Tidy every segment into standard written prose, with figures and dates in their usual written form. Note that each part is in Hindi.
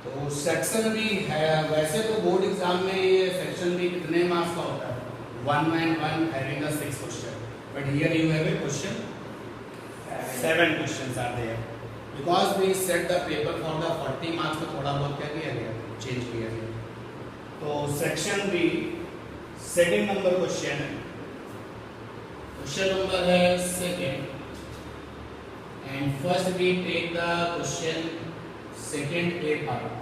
तो सेक्शन बी है, वैसे तो बोर्ड एग्जाम में ये सेक्शन बी कितने मार्क्स का होता है, 1 and 1 having a 6 question, but here you have a question 7 questions are there because we set the paper for the 40 marks में थोड़ा बहुत क्या किया गया, चेंज किया गया। तो section B second number question है, क्वेश्चन नंबर है second, and first we take the question second A part.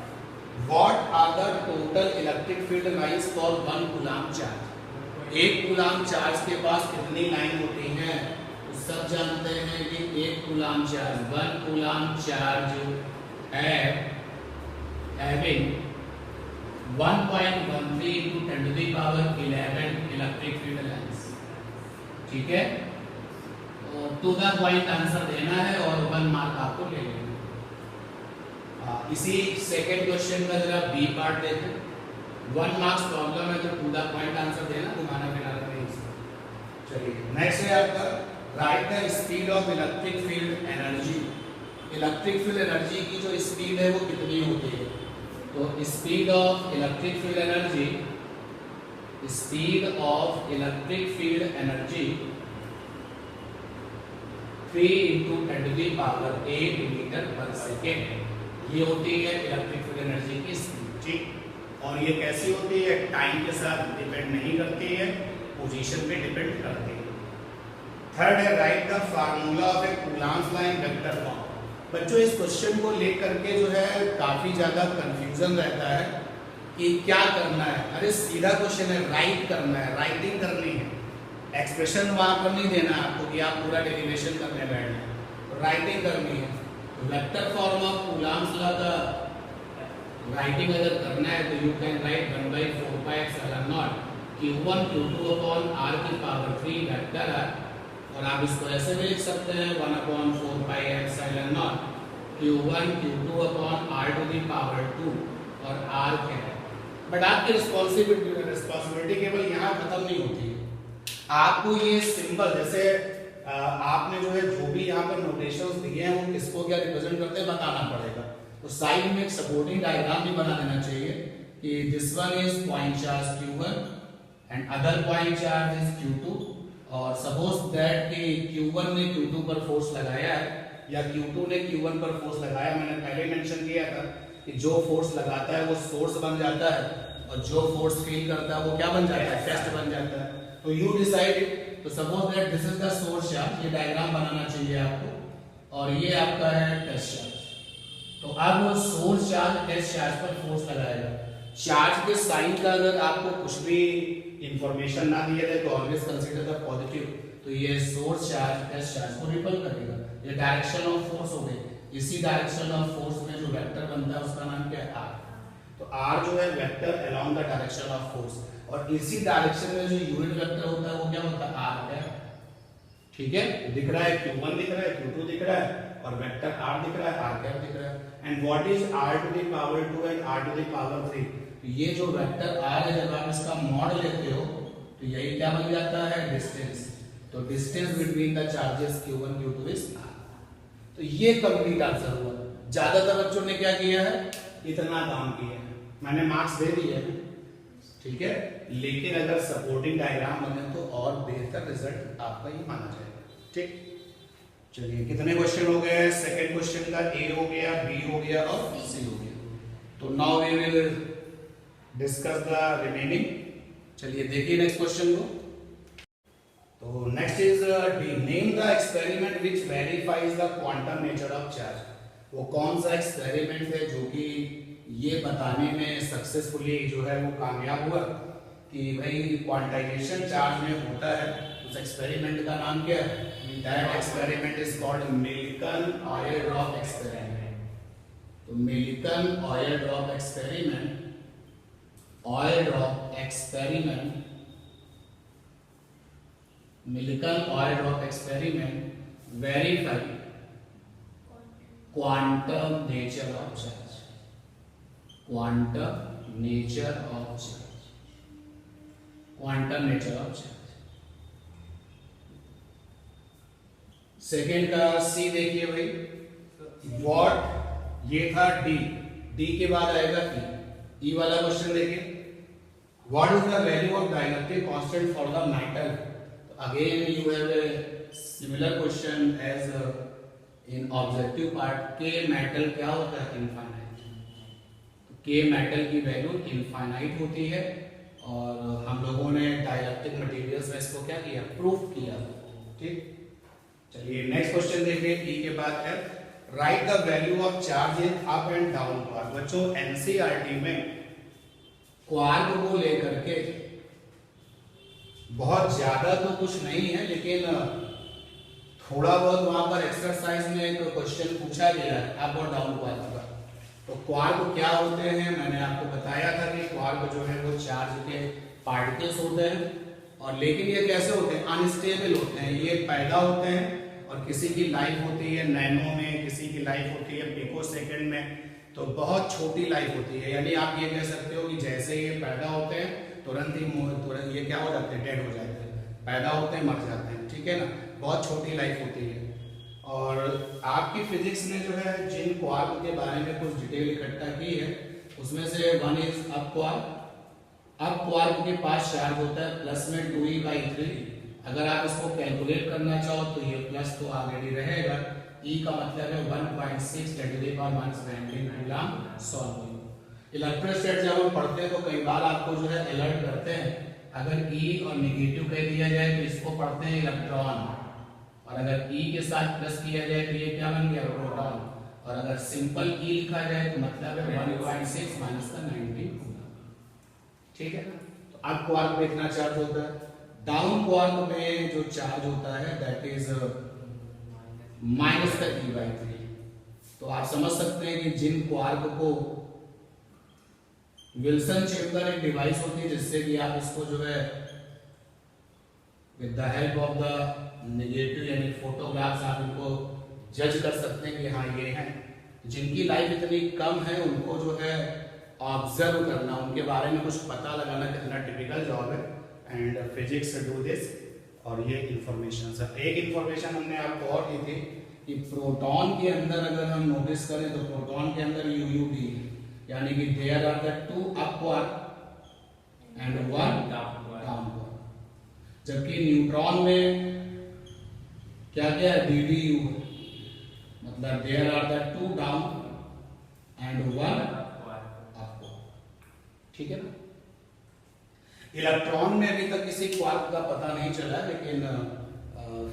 What are the total electric field lines for 1 coulomb charge? 1 coulomb charge के पास कितनी लाइन होती हैं? तो सब जानते हैं कि 1 coulomb charge 1 coulomb charge having 1.13 into 10 to the power 11 electric field lines। ठीक है, टू द पॉइंट आंसर देना है और 1 मार्क आपको ले लेना। इसी सेकंड क्वेश्चन का जरा बी पार्ट देखें, 1 मार्क्स प्रॉब्लम है तो टू द पॉइंट आंसर देना, घुमाना फिराना नहीं। चलिए नेक्स्ट है आपका, right the speed of electric field energy. Electric field energy की जो स्पीड है वो कितनी होती है? तो speed of electric field energy, speed of electric field energy 3 into 10 to the power 8 metre पर सेकेंड, ये होती है इलेक्ट्रिक फील्ड एनर्जी की स्पीड। ठीक, और ये कैसी होती है? टाइम के साथ डिपेंड नहीं करती है, पोजीशन पे डिपेंड करती है। थर्ड है, right the formula of A Coulomb's line vector form. बच्चों इस क्वेश्चन को लेकर के जो है काफी ज्यादा कंफ्यूजन रहता है कि क्या करना है। अरे सीधा क्वेश्चन है, राइट करना है, राइटिंग करनी है, एक्सप्रेशन वहां पर नहीं देना आपको कि आप पूरा डेरिवेशन करने बैठे, तो राइटिंग करनी है। Vector form of Coulomb's law का राइटिंग अगर करना है तो you can write 1/4 pi epsilon naught q1 q2 upon r की पावर 3 वेक्टर है, और आप इसको ऐसे भी लिख सकते हैं 1/4 pi epsilon naught q1 q2 upon r to the power 2, और r क्या है। बट आपकी रिस्पॉन्सिबिलिटी केवल यहाँ खत्म नहीं होती है, आपको ये सिंबल जैसे आपने जो है जो भी यहाँ पर नोटेशंस दिए हैं वो किसको क्या रिप्रेजेंट करते हैं बताना पड़ेगा। तो साइड में एक सपोर्टिंग डायग्राम भी बना देना चाहिए कि this one is point charge q1 and other point charge is q2, और सपोज दैट कि q1 ने q2 पर फोर्स लगाया है या q2 ने q1 पर फोर्स लगाया। मैंने पहले मेंशन किया था कि जो फोर्स लगाता है वो सोर्स बन जाता है, और जो फोर्स फील करता है वो क्या बन जाता है? टेस्ट बन जाता है। तो यू डिसाइड इट। तो suppose that this is the source charge, ये डायग्राम बनाना चाहिए आपको, और ये आपका है टेस्ट चार्ज। तो अब वो सोर्स चार्ज टेस्ट चार्ज पर फोर्स लगाएगा। चार्ज के साइन का अगर आपको कुछ भी इंफॉर्मेशन ना दिया जाए तो ऑलवेज कंसीडर द पॉजिटिव। तो ये सोर्स चार्ज टेस्ट चार्ज को रिपल करेगा। ये डायरेक्शन ऑफ फोर्स हो गई। इसी डायरेक्शन ऑफ फोर्स में जो वेक्टर बनता है उसका नाम क्या है? आर। तो आर जो है vector along the direction of force, और इसी डायरेक्शन में जो यूनिट वेक्टर होता है वो क्या होता है? R cap. ठीक है, दिख रहा है q1 दिख रहा है, q2 दिख रहा है, और वेक्टर r दिख रहा है, आर कैप दिख रहा है। And what is r to the power 2 and r to the power 3? तो ये जो वेक्टर r है जब आप इसका मॉड लेते हो तो यही क्या बन जाता है? डिस्टेंस। तो distance between the charges q1 q2 is r। तो ये कंप्लीट आंसर हुआ। ज्यादातर बच्चों ने क्या किया है? इतना काम किया है। मैंने मार्क्स दे दिए हैं, ठीक है, लेकिन अगर सपोर्टिंग डायग्राम बने तो और बेहतर रिजल्ट आपका ही माना जाएगा। ठीक, चलिए कितने क्वेश्चन हो गए? सेकंड क्वेश्चन का ए हो गया, बी हो गया और सी हो गया। तो now we will discuss the remaining. चलिए देखिए नेक्स्ट क्वेश्चन को। तो next is D, name the experiment which verifies the quantum nature of charge. वो कौन सा एक्सपेरिमेंट है जो कि ये बताने में सक्सेसफुली जो है वो कामयाब हुआ कि भाई क्वांटाइजेशन चार्ज में होता है। उस एक्सपेरिमेंट का नाम क्या है? That experiment is called Milton oil drop experiment. तो Milton oil drop experiment, oil drop experiment, Milton oil drop experiment verify quantum nature of charge, quantum nature of charge, quantum nature of charge. Second का सी देखिए भाई, व्हाट, ये था डी, डी के बाद आएगा ई वाला क्वेश्चन देखिए, what is the value of dielectric constant for the metal. तो again you have a similar question as in objective part, के मेटल क्या होता है, इनफाइनाइट। तो के मेटल की वैल्यू इनफाइनाइट होती है, और हम लोगों ने डाइलेक्ट्रिक मटेरियल्स में इसको क्या किया, प्रूफ किया। ठीक, चलिए नेक्स्ट क्वेश्चन देखिए, ई के बाद F, right the value of charge in up and down quark. बच्चों एनसीईआरटी में क्वार्क को लेकर के बहुत ज्यादा तो कुछ नहीं है, लेकिन थोड़ा बहुत वहां पर एक्सरसाइज में एक क्वेश्चन पूछा गया है अप और डाउन क्वार्क का। तो क्वार्क क्या होते हैं, मैंने आपको बताया था कि क्वार्क जो है वो चार्ज के पार्टिकल्स होते हैं, और लेकिन ये कैसे होते हैं, अनस्टेबल होते हैं। ये पैदा होते हैं और किसी की लाइफ होती है नैनो में, किसी की लाइफ होती है पिको सेकंड में, तो बहुत छोटी लाइफ होती है। यानी आप ये कह सकते हो कि जैसे ये पैदा होते हैं तुरंत ये क्या हो जाते हैं, डेड हो जाते हैं, पैदा होते हैं मर जाते हैं, ठीक है ना, बहुत छोटी लाइफ होती है। और आपकी फिजिक्स ने जो है जिन क्वार्क के बारे में कुछ डिटेल इकट्ठा की है, उसमें से one is up quark. Up quark के पास चार्ज होता है प्लस में 2e/3। अगर आप इसको कैलकुलेट करना चाहो तो ये प्लस तो ऑलरेडी रहेगा, e का मतलब है 1.6 × 10⁻⁻19 कूलम सॉल्व। इलेक्ट्रोस्टैट जब हम पढ़ते हैं तो कई बार आपको जो है अलर्ट करते हैं, अगर e और नेगेटिव कह दिया जाए तो इसको पढ़ते हैं इलेक्ट्रॉन, और अगर e के साथ प्लस किया जाए तो ये क्या बन गया, प्रोटॉन, और अगर सिंपल e लिखा जाए तो मतलब है 1.6 - 19 कूलम। ठीक है, तो अप क्वार्क में इतना चार्ज होता है। डाउन क्वार्क में जो चार्ज होता है दैट इज -e/3। तो आप समझ सकते हैं कि जिन क्वार्क को विल्सन चेम्बर एक डिवाइस होती है जिससे कि आप इसको जो है with the help of the negative यानी फोटोग्राफ्स आप इनको जज कर सकते हैं कि हाँ ये हैं। जिनकी लाइफ इतनी कम है उनको जो है ऑब्जर्व करना, उनके बारे में कुछ पता लगाना कितना टिपिकल जॉब है, एंड फिजिक्स डू दिस। और ये इंफॉर्मेशन एक इंफॉर्मेशन हमने आपको और दी थी कि प्रोटॉन के अंदर अगर हम नोटिस करें तो प्रोटॉन के अंदर UUP यानी कि there are the 2 up quark and 1 down quark, जबकि न्यूट्रॉन में क्या क्या है, DDU, मतलब there are the 2 down and 1 up. ठीक है ना। इलेक्ट्रॉन में अभी तक किसी क्वार्क का पता नहीं चला, लेकिन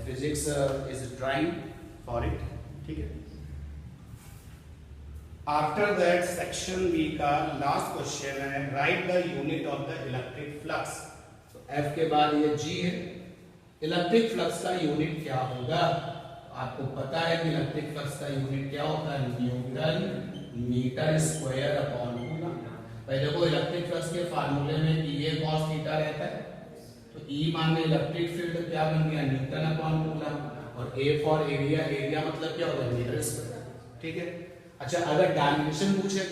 physics is trying for it. ठीक है, आफ्टर दैट सेक्शन बी का लास्ट क्वेश्चन है, right the unit of the electric flux. तो एफ के बाद ये जी है, इलेक्ट्रिक फ्लक्स का यूनिट क्या होगा। आपको पता है कि इलेक्ट्रिक फ्लक्स का यूनिट क्या होता है, newton metre square upon coulomb. भाई देखो इलेक्ट्रिक फ्लक्स के फार्मूले में E cos थीटा रहता है, तो E मान इलेक्ट्रिक फील्ड क्या बन गया, न्यूटन अपॉन कूलम, और A फॉर एरिया, एरिया मतलब क्या होगा, मीटर स्क्वायर। ठीक है, अच्छा अगर डायमेंशन पूछे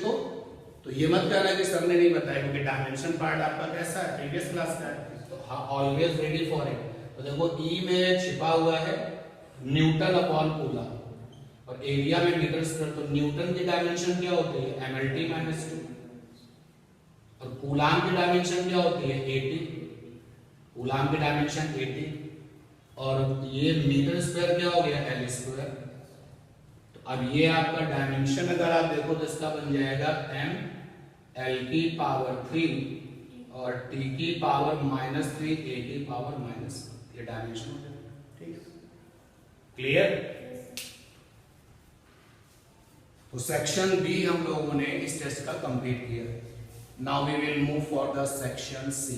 तो ये मत कहना कि सर ने नहीं बताया, क्योंकि डायमेंशन पार्ट आपका कैसा है, प्रीवियस क्लास का है, तो ऑलवेज रेडी फॉर इट। तो देखो E में छिपा हुआ है न्यूटन अपॉन कूलम, और एरिया में मीटर स्क्वायर, तो न्यूटन की डायमेंशन क्या होती है, mLT-2, और कूलाम की डायमेंशन क्या होती है, 80, कूलाम की डायमेंशन 80, और ये मीटर स्क्वायर क्या हो गया, L स्क्वायर। तो अब ये आपका डायमेंशन अगर आप देखो तो इसका बन जाएगा m L⁻³ और T⁻³ A⁻⁻, ये डायमेंशन हो जाएगा। ठीक है, क्लियर। तो सेक्शन बी हम लोगों ने इस टेस्ट का कंप्लीट किया। Now we will move for the section C.